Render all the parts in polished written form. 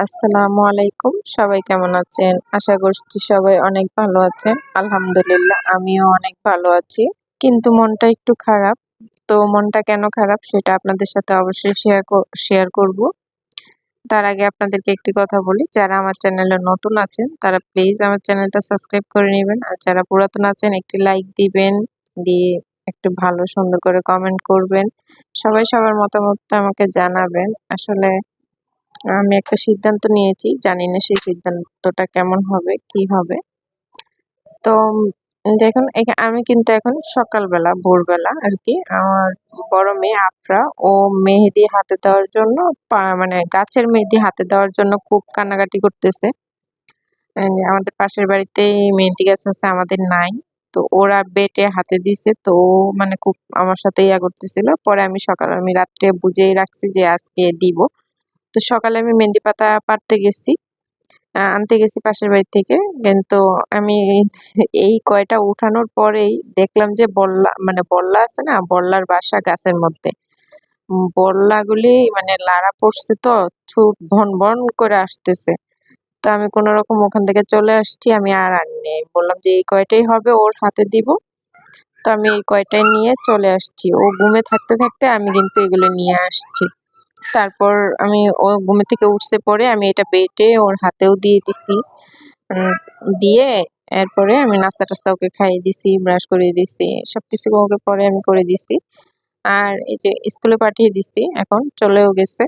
আসসালামু আলাইকুম। সবাই কেমন আছেন? আশা করছি সবাই অনেক ভালো আছেন। আলহামদুলিল্লাহ আমিও অনেক ভালো আছি। কিন্তু মনটা একটু খারাপ। তো মনটা কেন খারাপ সেটা আপনাদের সাথে অবশ্যই শেয়ার করব। তার আগে আপনাদেরকে একটি কথা বলি, যারা আমার চ্যানেলে নতুন আছেন তারা প্লিজ আমার চ্যানেলটা সাবস্ক্রাইব করে নিবেন। আর যারা পুরাতন আছেন একটি লাইক দিবেন, দিয়ে একটু ভালো সুন্দর করে কমেন্ট করবেন। সবাই সবার মতামতটা আমাকে জানাবেন। আসলে আমি একটা সিদ্ধান্ত নিয়েছি। জানি না সেই সিদ্ধান্তটা কেমন হবে, কি হবে। তো দেখুন আমি কিন্তু এখন সকালবেলা, ভোরবেলা আরকি আমার বড় মেয়ে আফরা ও মেহেদি হাতে দেওয়ার জন্য মানে গাছের মেহেদি হাতে দেওয়ার জন্য খুব কান্নাকাটি করতেছে। যে আমাদের পাশের বাড়িতেই মেহেদি গাছ আছে, আমাদের নাই। তো ওরা বেটে হাতে দিছে। তো ও মানে খুব আমার সাথে ইয়া করতেছিল। পরে আমি রাত্রে বুঝেই রাখছি যে আজকে দিব। তো সকালে আমি মেহেন্দি পাতা পাড়তে গেছি। আনতে গেছি পাশের বাড়ি থেকে। কিন্তু আমি এই কয়টা উঠানোর পরেই দেখলাম যে বল্লা আছে না? বল্লার বাসা গাছের মধ্যে। বল্লাগুলি মানে লাড়া পড়ছে তো ভন, ভন করে আসতেছে। তো আমি কোনরকম ওখান থেকে চলে আসছি। আমি আর আনিনি। আমি বললাম যে এই কয়টাই হবে ওর হাতে দিব। তো আমি এই কয়টাই নিয়ে চলে আসছি। ও ঘুমে থাকতে, থাকতে আমি কিন্তু এগুলো নিয়ে আসছি। তারপর ও ঘুম থেকে উঠছে পরে আমি এটা বেটে ওর হাতেও দিয়ে দিছি। উম দিয়ে এরপরে আমি নাস্তা-টাস্তা ওকে খাইয়ে দিছি, ব্রাশ করিয়ে দিছি। সবকিছু ওকে পরে আমি করে দিছি। আর এই যে স্কুলে পাঠিয়ে দিছি, এখন চলেও গেছে।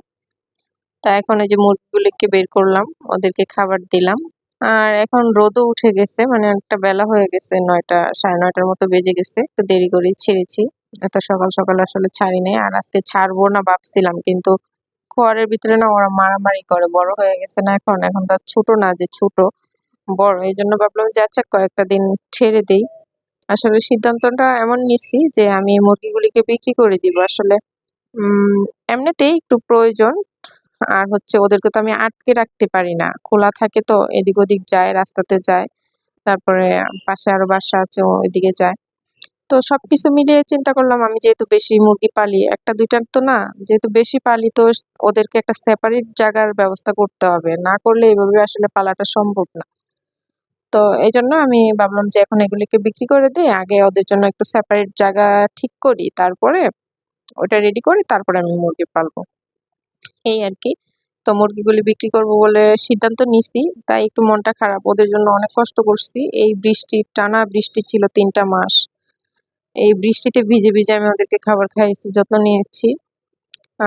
তা এখন এই যে মুরগিগুলোকে বের করলাম, ওদেরকে খাবার দিলাম। আর এখন রোদও উঠে গেছে, মানে একটা বেলা হয়ে গেছে ৯টা ৯:৩০ মতো বেজে গেছে। একটু দেরি করেই ছেড়েছি। এত সকাল, সকাল আসলে ছাড়ি নাই। আর আজকে ছাড়বো না ভাবছিলাম, কিন্তু ঘরের ভিতরে না ওরা মারামারি করে। বড় হয়ে গেছে না এখন, এখন তো আর ছোট না যে ছোট, বড়। এজন্য ভাবলাম যে আচ্ছা কয়েকটা দিন ছেড়ে দেই। আসলে সিদ্ধান্তটা এমন নিচ্ছি যে আমি মুরগিগুলিকে বিক্রি করে দিব। আসলে উম এমনিতেই একটু প্রয়োজন। আর হচ্ছে ওদেরকে তো আমি আটকে রাখতে পারি না। খোলা থাকে তো এদিক ওদিক যায়, রাস্তাতে যায়। তারপরে পাশে আরো বাসা আছে ওইদিকে যায়। তো সবকিছু মিলিয়ে চিন্তা করলাম আমি যেহেতু বেশি মুরগি পালি, ১টা ২টা তো না, যেহেতু বেশি পালি তো ওদেরকে একটা সেপারেট জায়গার ব্যবস্থা করতে হবে। না করলে এভাবে আসলে পালাটা সম্ভব না। তো এইজন্য আমি ভাবলাম যে এখন এগুলিকে বিক্রি করে দেই। আগে ওদের জন্য একটু সেপারেট জায়গা ঠিক করি। তারপরে ওটা রেডি করে তারপরে আমি মুরগি পালবো। এই আরকি। তো মুরগিগুলি বিক্রি করব বলে সিদ্ধান্ত নিছি। তাই একটু মনটা খারাপ। ওদের জন্য অনেক কষ্ট করছি। এই টানা বৃষ্টি ছিল ৩ টা মাস। এই বৃষ্টিতে ভিজে, ভিজে আমি ওদেরকে খাবার খাইয়েছি, যত্ন নিয়েছি।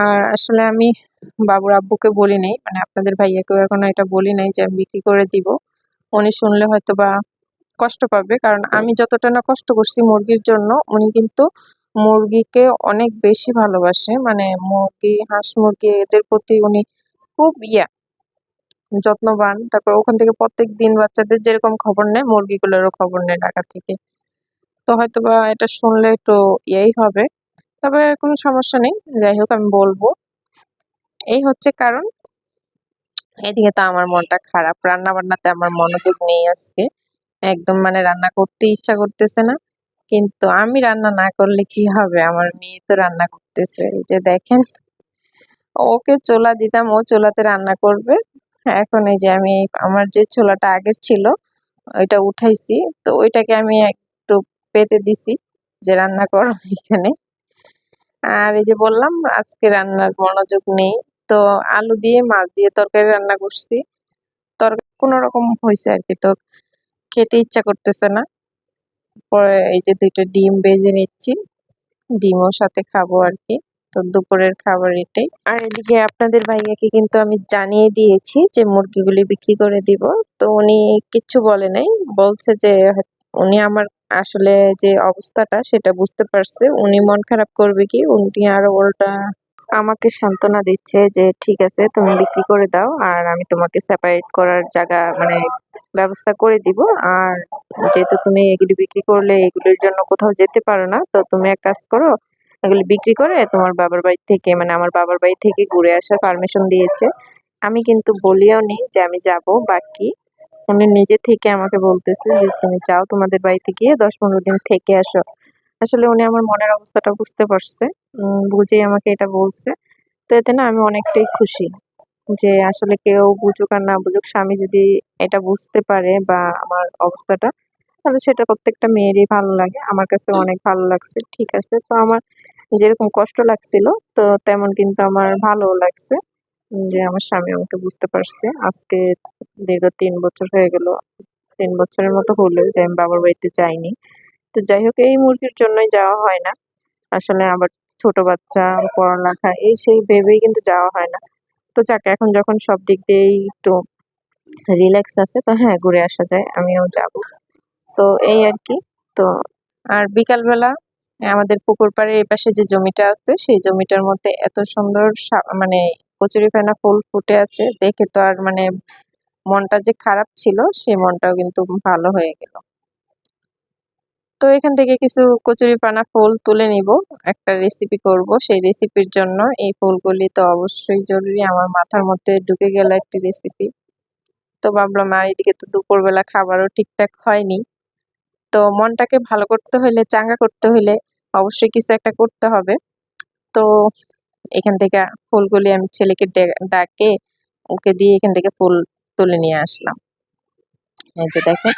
আর আসলে আমি বাবুর আব্বুকে বলি নাই। মানে আপনাদের ভাইয়াকেও এখনো এটা বলি নাই যে আমি বিক্রি করে দিব। উনি শুনলে হয়তোবা কষ্ট পাবে। কারণ আমি যতটা না কষ্ট করছি মুরগির জন্য, উনি কিন্তু মুরগিকে অনেক বেশি ভালোবাসে। মানে মুরগি, হাঁস-মুরগি এদের প্রতি উনি খুব যত্নবান। তারপর ওখান থেকে প্রত্যেকদিন বাচ্চাদের যেরকম খবর নেয়, মুরগিগুলোরও খবর নেয় ঢাকা থেকে। তো হয়তোবা এটা শুনলে একটু হবে। তবে কোনো সমস্যা নেই। যাই হোক আমি বলব। এই হচ্ছে কারণ। এদিকে তো আমার মনটা খারাপ। রান্না-বান্নাতে আমার মনোযোগ নেই আজকে। একদম মানে রান্না করতেই ইচ্ছা করতেছে না। কিন্তু আমি রান্না না করলে কি হবে? আমার মেয়ে তো রান্না করতেছে। এই যে দেখেন, ওকে চুলা দিতাম, ও চুলাতে রান্না করবে। এখন এই যে আমার যে চুলাটা আগের ছিল, ওইটা উঠাইছি। তো ওইটাকে আমি একটু পেতে দিছি যে রান্না করো এখানে। আর এই যে বললাম আজকে রান্নার মনোযোগ নেই। তো আলু দিয়ে মাছ দিয়ে তরকারি রান্না করছি। তরকারি কোনরকম হইছে আরকি। তো খেতে ইচ্ছা করতেছে না। পরে এই যে ২ টা ডিম ভেজে নিচ্ছি। ডিমও সাথে খাবো আরকি। তো দুপুরের খাবার এটাই। আর এদিকে আপনাদের ভাইয়াকে কিন্তু আমি জানিয়ে দিয়েছি যে মুরগিগুলি বিক্রি করে দিব। তো উনি কিচ্ছু বলে নাই। বলছে যে উনি আমার আসলে যে অবস্থাটা সেটা বুঝতে পারছে। উনি মন খারাপ করবে কি? উনি আরো উল্টা আমাকে সান্ত্বনা দিচ্ছে যে, "ঠিক আছে তুমি বিক্রি করে দাও। আর আমি তোমাকে সেপারেট করার জায়গা মানে ব্যবস্থা করে দিব। আর যেহেতু তুমি এগুলি বিক্রি করলে এগুলির জন্য কোথাও যেতে পারো না। তো তুমি এক কাজ করো, এগুলি বিক্রি করে তোমার বাবার বাড়ি থেকে মানে আমার বাবার বাড়ি থেকে ঘুরে আসার পারমিশন দিয়েছে। আমি কিন্তু বলিওনি যে আমি যাবো বা কি। উনি নিজে থেকে আমাকে বলতেছে যে, "তুমি যাও তোমাদের বাড়িতে গিয়ে ১০-১৫ দিন থেকে আসো।" আসলে উনি আমার মনের অবস্থাটা বুঝতে পারছে। বুঝেই আমাকে এটা বলছে। তো এতে না আমি অনেকটাই খুশি। যে আসলে কেউ বুঝুক আর না বুঝুক, স্বামী যদি এটা বুঝতে পারে বা আমার অবস্থাটা, তাহলে সেটা প্রত্যেকটা মেয়েরই ভালো লাগে। আমার কাছে অনেক ভালো লাগছে। ঠিক আছে, তো আমার যেরকম কষ্ট লাগছিল, তো তেমন কিন্তু আমার ভালোও লাগছে যে আমার স্বামী আমাকে বুঝতে পারছে। আজকে দীর্ঘ ৩ বছর হয়ে গেল, ৩ বছরের মতো হলো যে আমি বাবার বাড়িতে যাইনি। তো যাই হোক, এই মুরগির জন্যই যাওয়া হয় না। আসলে আবার ছোট বাচ্চা, পড়ালেখা এই সেই ভেবেই কিন্তু যাওয়া হয় না। তো যাক, এখন যখন সব দিক দিয়েই একটু রিল্যাক্স আছে, তো হ্যাঁ, ঘুরে আসা যায়, আমিও যাব। তো এই আরকি। তো আর বিকালবেলা আমাদের পুকুর পাড়ের এপাশে যে জমিটা আছে, সেই জমিটার মধ্যে এত সুন্দর মানে কচুরিপানা ফুল ফুটে আছে, দেখে তো আর মানে মনটা যে খারাপ ছিল, সেই মনটাও কিন্তু ভালো হয়ে গেল। তো এখান থেকে কিছু কচুরিপানা ফুল তুলে নিব, একটা রেসিপি করব। সেই রেসিপির জন্য এই ফুলগুলি তো অবশ্যই জরুরি, আমার মাথার মধ্যে ঢুকে গেল একটি রেসিপি। তো ভাবলাম, আর এদিকে তো দুপুরবেলা খাবারও ঠিকঠাক হয়নি। তো মনটাকে ভালো করতে হইলে, চাঙ্গা করতে হইলে অবশ্যই কিছু একটা করতে হবে। তো এখান থেকে ফুলগুলি আমি ছেলেকে ডাকে ওকে দিয়ে এখান থেকে ফুল তুলে নিয়ে আসলাম। এই যে দেখেন।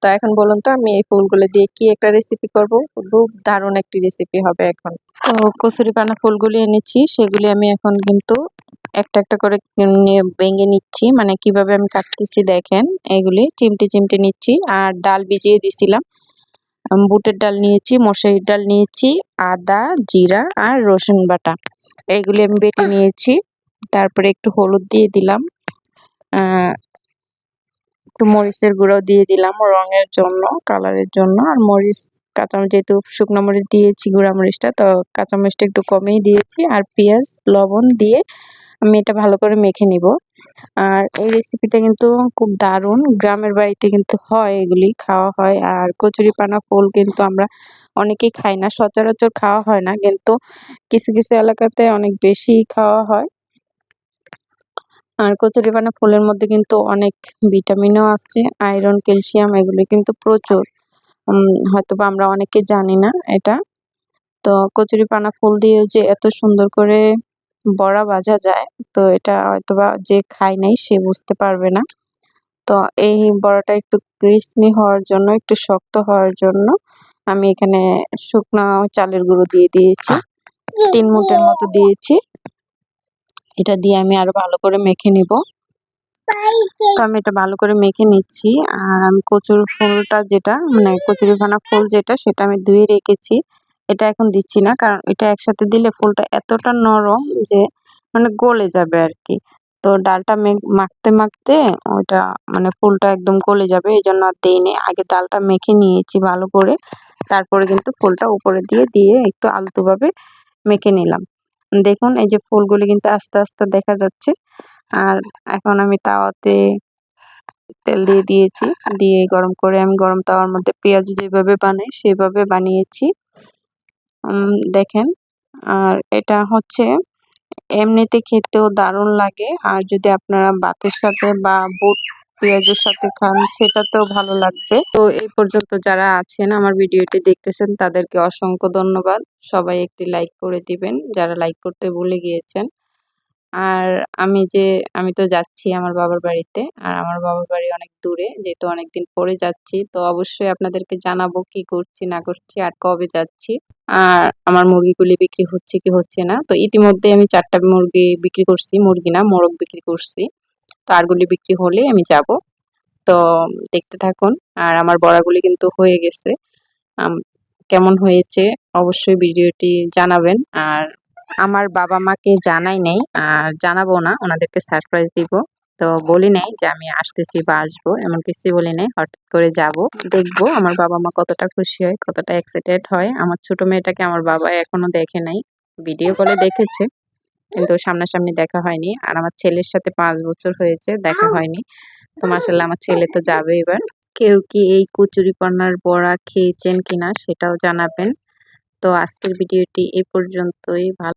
তো এখন বলুন তো, আমি এই ফুলগুলো দিয়ে কি একটা রেসিপি করব? খুব দারুণ একটি রেসিপি হবে এখন। তো কচুরিপানা ফুলগুলি এনেছি, সেগুলি আমি এখন কিন্তু একটা একটা করে ভেঙে নিচ্ছি। মানে কিভাবে আমি কাটতেছি দেখেন, এগুলি চিমটে চিমটে নিচ্ছি। আর ডাল ভিজিয়ে দিছিলাম, বুটের ডাল নিয়েছি, মশারির ডাল নিয়েছি, আদা, জিরা আর রসুন বাটা এগুলি আমি বেটে নিয়েছি। তারপরে একটু হলুদ দিয়ে দিলাম, একটু মরিচের গুঁড়াও দিয়ে দিলাম রঙের জন্য, কালারের জন্য। আর মরিচ, যেহেতু শুকনো মরিচ দিয়েছি গুঁড়া মরিচটা, তো কাঁচামরিচটা একটু কমেই দিয়েছি। আর পেঁয়াজ, লবণ দিয়ে আমি এটা ভালো করে মেখে নিব। আর এই রেসিপিটা কিন্তু খুব দারুণ, গ্রামের বাড়িতে কিন্তু হয়, এগুলি খাওয়া হয়। আর কচুরিপানা ফুল কিন্তু আমরা অনেকেই খাই না, সচরাচর খাওয়া হয় না, কিন্তু কিছু কিছু এলাকাতে অনেক বেশি খাওয়া হয়। আর কচুরিপানা ফুলের মধ্যে কিন্তু অনেক ভিটামিনও আছে, আয়রন, ক্যালসিয়াম এগুলি কিন্তু প্রচুর। হয়তোবা আমরা অনেকে জানি না এটা। তো কচুরিপানা ফুল দিয়ে যে এত সুন্দর করে বড়া ভাজা যায়, তো এটা হয়তোবা যে খায় নাই সে বুঝতে পারবে না। তো এই বড়াটা একটু ক্রিস্পি হওয়ার জন্য, একটু শক্ত হওয়ার জন্য আমি এখানে শুকনা চালের গুঁড়ো দিয়ে দিয়েছি, ৩ মুঠের মতো দিয়েছি। এটা দিয়ে আমি আরো ভালো করে মেখে নিব। তো আমি এটা ভালো করে মেখে নিচ্ছি। আর আমি কচুর ফুলটা যেটা, মানে কচুরিপানা ফুল যেটা, সেটা আমি ধুয়ে রেখেছি। এটা এখন দিচ্ছি না, কারণ এটা একসাথে দিলে ফুলটা এতটা নরম যে মানে গলে যাবে আর কি। তো ডালটা মাখতে মাখতে ওইটা মানে ফুলটা একদম গলে যাবে, এই জন্য আর দিইনি। আগে ডালটা মেখে নিয়েছি ভালো করে, তারপরে কিন্তু ফুলটা উপরে দিয়ে একটু আলতোভাবে মেখে নিলাম। দেখুন, এই যে ফুলগুলি কিন্তু আস্তে আস্তে দেখা যাচ্ছে। আর এখন আমি তাওয়াতে তেল দিয়ে দিয়েছি, দিয়ে গরম করে আমি গরম তাওয়ার মধ্যে পেঁয়াজ যেভাবে বানাই সেভাবে বানিয়েছি। দেখেন। আর এটা হচ্ছে এমনিতে খেতেও দারুণ লাগে, আর যদি আপনারা ভাতের সাথে বা বুট পেঁয়াজের সাথে খান সেটাতেও ভালো লাগবে। তো এই পর্যন্ত যারা আছেন আমার ভিডিওটি দেখতেছেন, তাদেরকে অসংখ্য ধন্যবাদ। সবাই একটি লাইক করে দিবেন যারা লাইক করতে ভুলে গিয়েছেন। আর আমি তো যাচ্ছি আমার বাবার বাড়িতে। আর আমার বাবার বাড়ি অনেক দূরে, যেহেতু অনেকদিন পরে যাচ্ছি, তো অবশ্যই আপনাদেরকে জানাবো কি করছি না করছি আর কবে যাচ্ছি। আর আমার মুরগিগুলি বিক্রি হচ্ছে কি হচ্ছে না। তো ইতিমধ্যে আমি ৪ টা মুরগি বিক্রি করছি, মুরগি না মোরগ বিক্রি করছি। তো আরগুলি বিক্রি হলে আমি যাব। তো দেখতে থাকুন। আর আমার বড়াগুলি কিন্তু হয়ে গেছে। আম কেমন হয়েছে অবশ্যই ভিডিওটি জানাবেন। আর আমার বাবা-মাকে জানাই নাই, আর জানাবো না, ওনাদেরকে সারপ্রাইজ দিব। তো বলি নাই যে আমি আসতেছি বা আসবো, এমন কিছুই বলি নাই। হঠাৎ করে যাব। দেখবো আমার বাবা-মা কতটা খুশি হয়, কতটা এক্সাইটেড হয়। আমার ছোট মেয়েটাকে আমার বাবা এখনো দেখে নাই। ভিডিও কলে দেখেছে, কিন্তু সামনাসামনি দেখা হয়নি। আর আমার ছেলের সাথে ৫ বছর হয়েছে, দেখা হয়নি। তো মাশাআল্লাহ, আমার ছেলে তো যাবে এবার। কেউ কি এই কচুরিপানার বড়া খেয়েছেন কিনা সেটাও জানাবেন। তো আজকের ভিডিওটি এ পর্যন্তই। ভালো